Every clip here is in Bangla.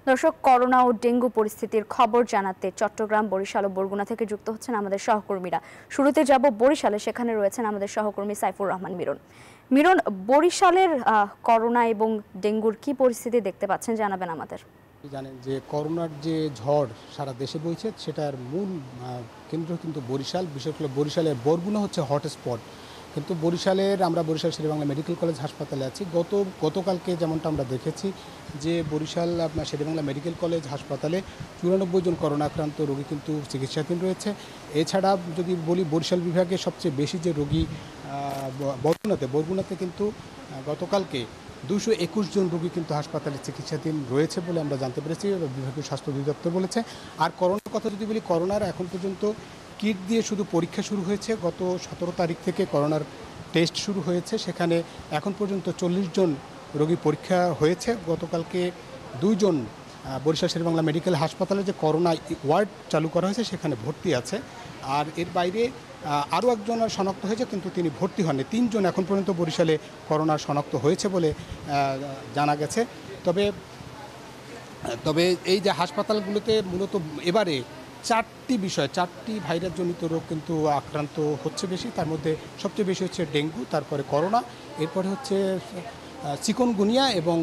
দর্শক, করোনা ও ডেঙ্গু পরিস্থিতির খবর জানাতে চট্টগ্রাম, বরিশাল ও বরগুনা থেকে যুক্ত হচ্ছেন আমাদের সহকর্মীরা। শুরুতে যাব বরিশালে, সেখানে রয়েছেন আমাদের সহকর্মী সাইফুর রহমান মিরন। মিরন, বরিশালের করোনা এবং ডেঙ্গুর কি পরিস্থিতি দেখতে পাচ্ছেন, জানাবেন আমাদের। জানেন যে করোনার যে ঝড় সারা দেশে বইছে, সেটার মূল কেন্দ্র কিন্তু বরিশাল। বিশেষ করে বরিশালের বরগুনা হচ্ছে হটস্পট। কিন্তু আমরা বরিশাল শেরেবাংলা মেডিকেল কলেজ হাসপাতালে আছি। গতকালকে যেমনটা আমরা দেখেছি যে বরিশাল শেরেবাংলা মেডিকেল কলেজ হাসপাতালে 94 জন করোনা আক্রান্ত রোগী কিন্তু চিকিৎসাধীন রয়েছে। এছাড়া যদি বলি, বরিশাল বিভাগে সবচেয়ে বেশি যে রোগী বরগুনাতে কিন্তু গতকালকে 221 জন রোগী কিন্তু হাসপাতালে চিকিৎসাধীন রয়েছে বলে আমরা জানতে পেরেছি, বিভাগীয় স্বাস্থ্য অধিদপ্তর বলেছে। আর করোনার কথা যদি বলি, করোনার এখন পর্যন্ত কিট দিয়ে শুধু পরীক্ষা শুরু হয়েছে। গত 17 তারিখ থেকে করোনার টেস্ট শুরু হয়েছে, সেখানে এখন পর্যন্ত 40 জন রোগী পরীক্ষা হয়েছে। গতকালকে 2 জন বরিশাল শেরেবাংলা মেডিকেল হাসপাতালে যে করোনা ওয়ার্ড চালু করা হয়েছে সেখানে ভর্তি আছে। আর এর বাইরে আরও একজন শনাক্ত হয়েছে, কিন্তু তিনি ভর্তি হননি। 3 জন এখন পর্যন্ত বরিশালে করোনা শনাক্ত হয়েছে বলে জানা গেছে। তবে এই যে হাসপাতালগুলোতে মূলত এবারে 4টি ভাইরাসজনিত রোগ কিন্তু আক্রান্ত হচ্ছে বেশি। তার মধ্যে সবচেয়ে বেশি হচ্ছে ডেঙ্গু, তারপরে করোনা, এরপরে হচ্ছে চিকনগুনিয়া এবং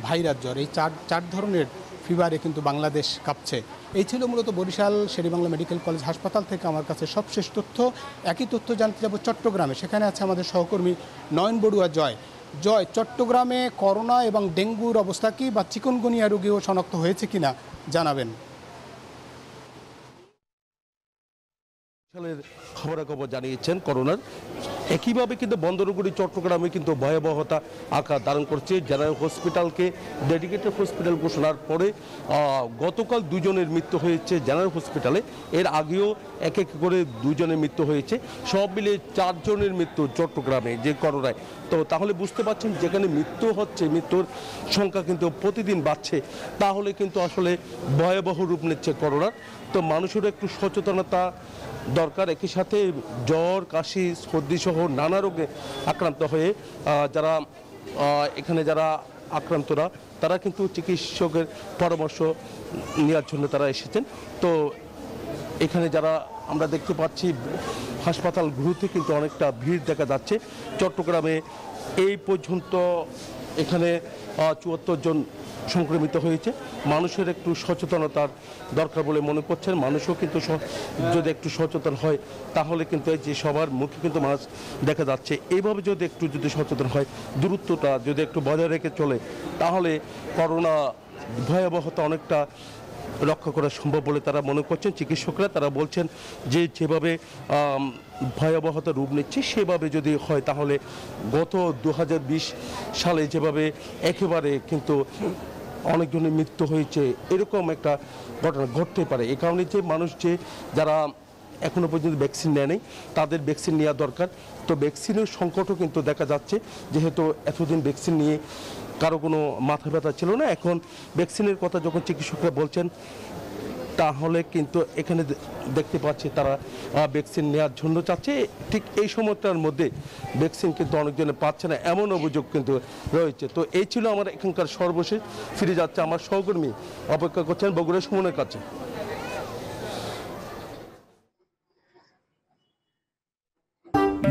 ভাইরাস জ্বর। এই চার ধরনের ফিভারে কিন্তু বাংলাদেশ কাঁপছে। এই ছিল মূলত বরিশাল শেরেবাংলা মেডিকেল কলেজ হাসপাতাল থেকে আমার কাছে সবশেষ তথ্য। একই তথ্য জানতে যাব চট্টগ্রামে, সেখানে আছে আমাদের সহকর্মী নয়ন বড়ুয়া। জয়, চট্টগ্রামে করোনা এবং ডেঙ্গুর অবস্থা কি, বা চিকনগুনিয়া রোগীও শনাক্ত হয়েছে কিনা জানাবেন। খবরাখবর জানিয়েছেন করোনার। একইভাবে কিন্তু বন্দরগুড়ি চট্টগ্রামে কিন্তু ভয়াবহতা আকার ধারণ করছে। জেনারেল হসপিটালকে ডেডিকেটেড হসপিটাল ঘোষণার পরে গতকাল 2 জনের মৃত্যু হয়েছে জেনারেল হসপিটালে। এর আগেও এক এক করে 2 জনের মৃত্যু হয়েছে। সব মিলে 4 জনের মৃত্যু চট্টগ্রামে যে করোনায়। তো তাহলে বুঝতে পারছেন, যেখানে মৃত্যু হচ্ছে, মৃত্যুর সংখ্যা কিন্তু প্রতিদিন বাড়ছে, তাহলে কিন্তু আসলে ভয়াবহ রূপ নিচ্ছে করোনার। তো মানুষের একটু সচেতনতা দরকার। একই সাথে জ্বর, কাশি, সর্দি সহ নানা রোগে আক্রান্ত হয়ে যারা আক্রান্তরা, তারা কিন্তু চিকিৎসকের পরামর্শ নেওয়ার জন্য তারা এসেছেন। তো এখানে যারা আমরা দেখতে পাচ্ছি, হাসপাতালগুলোতে কিন্তু অনেকটা ভিড় দেখা যাচ্ছে। চট্টগ্রামে এই পর্যন্ত এখানে 74 জন সংক্রমিত হয়েছে। মানুষের একটু সচেতনতার দরকার বলে মনে করছেন। মানুষও কিন্তু যদি একটু সচেতন হয়, তাহলে কিন্তু এই যে সবার মুখে কিন্তু মানুষ দেখা যাচ্ছে, এইভাবে যদি সচেতন হয়, দূরত্বটা যদি একটু বজায় রেখে চলে, তাহলে করোনা ভয়াবহতা অনেকটা রক্ষা করা সম্ভব বলে তারা মনে করছেন। চিকিৎসকরা তারা বলছেন যে যেভাবে ভয়াবহতা রূপ নিচ্ছে, সেভাবে যদি হয়, তাহলে গত 2020 সালে যেভাবে একেবারে কিন্তু অনেকজনের মৃত্যু হয়েছে, এরকম একটা ঘটনা ঘটতে পারে। এই কারণে যে মানুষ যারা এখনো পর্যন্ত ভ্যাকসিন নেয়নি, তাদের ভ্যাকসিন নেওয়া দরকার। তো ভ্যাকসিনের সংকটও কিন্তু দেখা যাচ্ছে, যেহেতু এতদিন ভ্যাকসিন নিয়ে কারো কোনো মাথা ব্যথা ছিল না। এখন ভ্যাকসিনের কথা যখন চিকিৎসকরা বলছেন, তাহলে কিন্তু এখানে দেখতে পাচ্ছি তারা ভ্যাকসিন নেওয়ার জন্য চাচ্ছে। ঠিক এই সময়টার মধ্যে ভ্যাকসিন কিন্তু অনেকজনে পাচ্ছে না, এমন অভিযোগ কিন্তু রয়েছে। তো এই ছিল আমার এখানকার সর্বশেষ। ফিরে যাচ্ছে আমার সহকর্মী, অপেক্ষা করছেন বগুড়া সুমনের কাছে।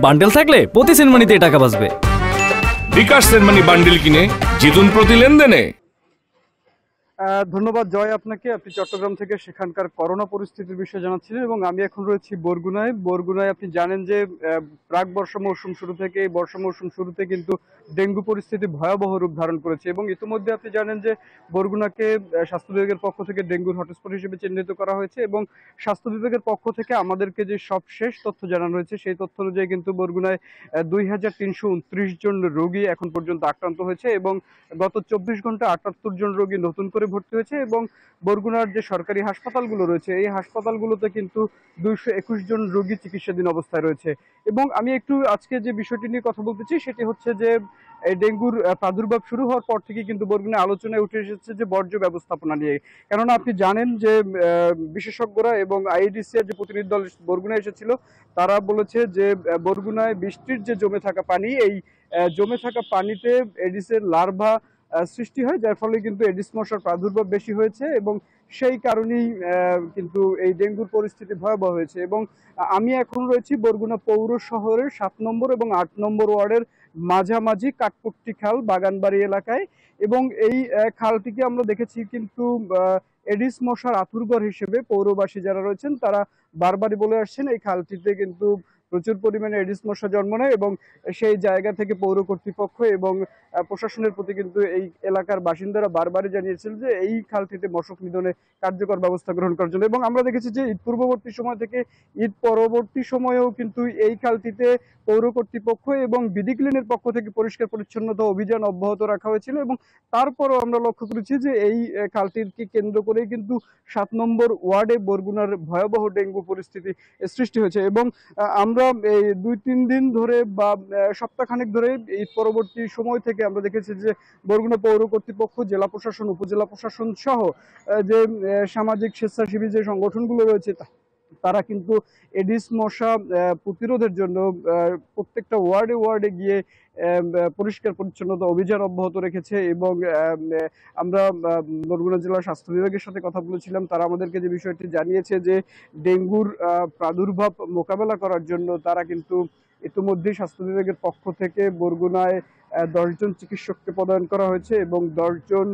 বান্ডেল থাকলে প্রতি সেনমানিতে টাকা বাঁচবে। বিকাশ সেনমানি বান্ডেল কিনে জিতুন প্রতি লেনদেনে। ধন্যবাদ জয় আপনাকে। আপনি চট্টগ্রাম থেকে সেখানকার করোনা পরিস্থিতির বিষয়ে জানাচ্ছিলেন, এবং আমি এখন রয়েছি বরগুনায়। আপনি জানেন যে প্রাক বর্ষা মৌসুম শুরু থেকে, এই বর্ষা মৌসুম শুরুতে কিন্তু ডেঙ্গু পরিস্থিতি ভয়াবহ রূপ ধারণ করেছে, এবং ইতিমধ্যে আপনি জানেন যে বরগুনাকে স্বাস্থ্য বিভাগের পক্ষ থেকে ডেঙ্গুর হটস্পট হিসেবে চিহ্নিত করা হয়েছে, এবং স্বাস্থ্য বিভাগের পক্ষ থেকে আমাদেরকে যে সবশেষ তথ্য জানানো হয়েছে, সেই তথ্য অনুযায়ী কিন্তু বরগুনায় 2329 জন রোগী এখন পর্যন্ত আক্রান্ত হয়েছে, এবং গত 24 ঘন্টা 78 জন রোগী নতুন করে ভর্তি হয়েছে। এবং বরগুনার যে সরকারি হাসপাতালগুলো রয়েছে, এই হাসপাতালগুলোতে কিন্তু 221 জন রোগী চিকিৎসাধীন অবস্থায় রয়েছে। এবং আমি একটু আজকে যে বিষয়টি নিয়ে কথা বলতে চাই, সেটি হচ্ছে যে এই ডেঙ্গুর প্রাদুর্ভাব শুরু হওয়ার পর থেকে কিন্তু বরগুনায় আলোচনায় উঠে এসেছে যে বর্জ্য ব্যবস্থাপনা নিয়ে। কেননা আপনি জানেন যে বিশেষজ্ঞরা এবং আইইডিসিআর যে প্রতিনিধি দল বরগুনায় এসেছিল, তারা বলেছে যে বরগুনায় বৃষ্টির যে জমে থাকা পানি, এই জমে থাকা পানিতে এডিসের লার্ভা সৃষ্টি হয়, যার ফলে কিন্তু এডিস মশার প্রাদুর্ভাব বেশি হয়েছে এবং সেই কারণেই কিন্তু এই ডেঙ্গুর পরিস্থিতি ভয়াবহ হয়েছে। এবং আমি এখন রয়েছি বরগুনা পৌর শহরের 7 নম্বর এবং 8 নম্বর ওয়ার্ডের মাঝামাঝি কাঠপট্টি খাল বাগানবাড়ি এলাকায়, এবং এই খালটিকে আমরা দেখেছি কিন্তু এডিস মশার আঁতুড়ঘর হিসেবে পৌরবাসী যারা রয়েছেন তারা বারবারই বলে আসছেন এই খালটিতে কিন্তু প্রচুর পরিমাণে এডিস মশা জন্ম নেয়, এবং সেই জায়গা থেকে পৌর কর্তৃপক্ষ এবং প্রশাসনের প্রতি কিন্তু এই এলাকার বাসিন্দারা বারবারই জানিয়েছিল যে এই খালটিতে মশক নিধনে কার্যকর ব্যবস্থা গ্রহণ করার জন্য। এবং আমরা দেখেছি যে ঈদ পূর্ববর্তী সময় থেকে ঈদ পরবর্তী সময়েও কিন্তু এই খালটিতে পৌর কর্তৃপক্ষ এবং বিডি ক্লিনের পক্ষ থেকে পরিষ্কার পরিচ্ছন্নতা অভিযান অব্যাহত রাখা হয়েছিল, এবং তারপরও আমরা লক্ষ্য করেছি যে এই খালটিকে কেন্দ্র করেই কিন্তু 7 নম্বর ওয়ার্ডে বরগুনার ভয়াবহ ডেঙ্গু পরিস্থিতি সৃষ্টি হয়েছে। এবং আমরা এই 2-3 দিন ধরে বা সপ্তাহখানেক ধরে এই পরবর্তী সময় থেকে আমরা দেখেছি যে বরগুনা পৌর কর্তৃপক্ষ, জেলা প্রশাসন, উপজেলা প্রশাসন সহ যে সামাজিক স্বেচ্ছাসেবী যে সংগঠনগুলো রয়েছে তারা কিন্তু এডিস মশা প্রতিরোধের জন্য প্রত্যেকটা ওয়ার্ডে ওয়ার্ডে গিয়ে পরিষ্কার পরিচ্ছন্নতা অভিযান অব্যাহত রেখেছে। এবং আমরা বরগুনা জেলা স্বাস্থ্য বিভাগের সাথে কথা বলেছিলাম, তারা আমাদেরকে যে বিষয়টি জানিয়েছে যে ডেঙ্গুর প্রাদুর্ভাব মোকাবেলা করার জন্য তারা কিন্তু ইতিমধ্যেই স্বাস্থ্য বিভাগের পক্ষ থেকে বরগুনায় 10 জন চিকিৎসককে পদায়ন করা হয়েছে এবং 10 জন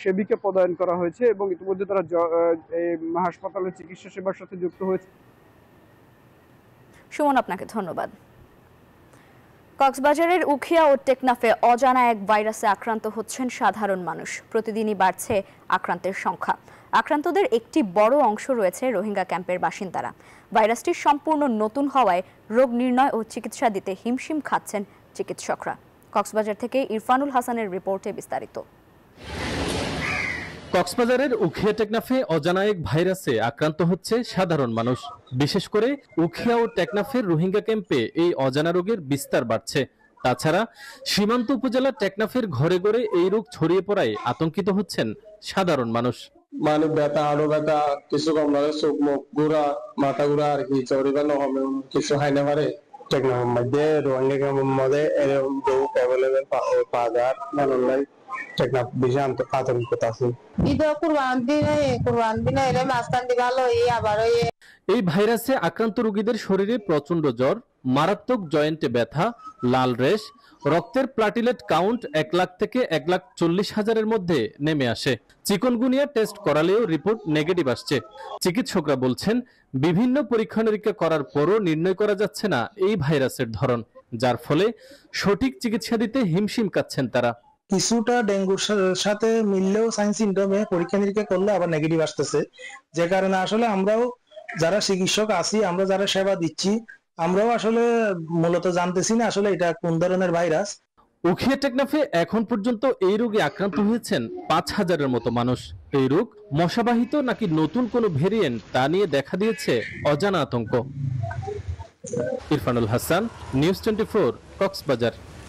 সেবিকা পদায়ন করা হয়েছে, এবং ইতিমধ্যে তারা হাসপাতালের চিকিৎসা সেবার সাথে যুক্ত হয়েছে। সুমন, আপনাকে ধন্যবাদ। কক্সবাজারের উখিয়া ও টেকনাফে অজানা এক ভাইরাসে আক্রান্ত হচ্ছেন সাধারণ মানুষ। প্রতিদিনই বাড়ছে আক্রান্তের সংখ্যা। আক্রান্তদের একটি বড় অংশ রয়েছে রোহিঙ্গা ক্যাম্পের বাসিন্দারা। ভাইরাসটি সম্পূর্ণ নতুন হওয়ায় রোগ নির্ণয় ও চিকিৎসা দিতে হিমশিম খাচ্ছেন চিকিৎসকরা। কক্সবাজার থেকে ইরফানুল হাসানের রিপোর্টে বিস্তারিত। কক্সবাজারের উখিয়া টেকনাফে অজানা এক ভাইরাসে আক্রান্ত হচ্ছে সাধারণ মানুষ। বিশেষ করে উখিয়া ও টেকনাফের রোহিঙ্গা ক্যাম্পে এই অজানা রোগের বিস্তার বাড়ছে। তাছাড়া সীমান্ত উপজেলা টেকনাফের ঘরে ঘরে এই রোগ ছড়িয়ে পড়ায় আতঙ্কিত হচ্ছেন সাধারণ মানুষ। মানে ব্যথা, আরো ব্যথা, কিছু কম লাগে, চোখ মুখ ঘোরা, মাথা ঘোরা আর কি চৌরিবানো হবে, কিছু হয় না পারে। টেকনাফের মধ্যে রোহিঙ্গা ক্যাম্পের মধ্যে এরকম রোগ অ্যাভেলেবেল পাওয়া যায় মানুষ নাই। টেকনাফ বেশি আতঙ্কিত আছে। এই ভাইরাসে আক্রান্ত রোগীদের শরীরে প্রচন্ড জ্বর, মারাত্মক জয়েন্টে ব্যথা, লাল রেশ, রক্তের প্লাটিলেট কাউন্ট 1 লাখ থেকে 1,40,000-এর মধ্যে নেমে আসে। চিকুনগুনিয়া টেস্ট করালেও রিপোর্ট নেগেটিভ আসছে। চিকিৎসকরা বলছেন বিভিন্ন পরীক্ষা নিরীক্ষা করার পরও নির্ণয় করা যাচ্ছে না এই ভাইরাসের ধরন, যার ফলে সঠিক চিকিৎসা দিতে হিমশিম খাচ্ছেন তারা। কিছুটা ডেঙ্গুর সাথে মিললেও সাইন সিমটমে পরীক্ষা নিরীক্ষা করলে আবার নেগেটিভ আসতেছে, যে কারণে আসলে আমরাও যারা চিকিৎসক আছি, আমরা যারা সেবা দিচ্ছি, আমরাও আসলে মূলত জানতেছি না আসলে এটা কোন ধরনের ভাইরাস। উখিয়া টেকনাফে এখন পর্যন্ত এই রোগে আক্রান্ত হয়েছেন 5,000-এর মতো মানুষ। এই রোগ মশাবাহিত নাকি নতুন কোনো ভেরিয়েন্ট তা নিয়ে দেখা দিয়েছে অজানা আতঙ্ক। ইরফানুল হাসান, নিউজ 24, কক্সবাজার।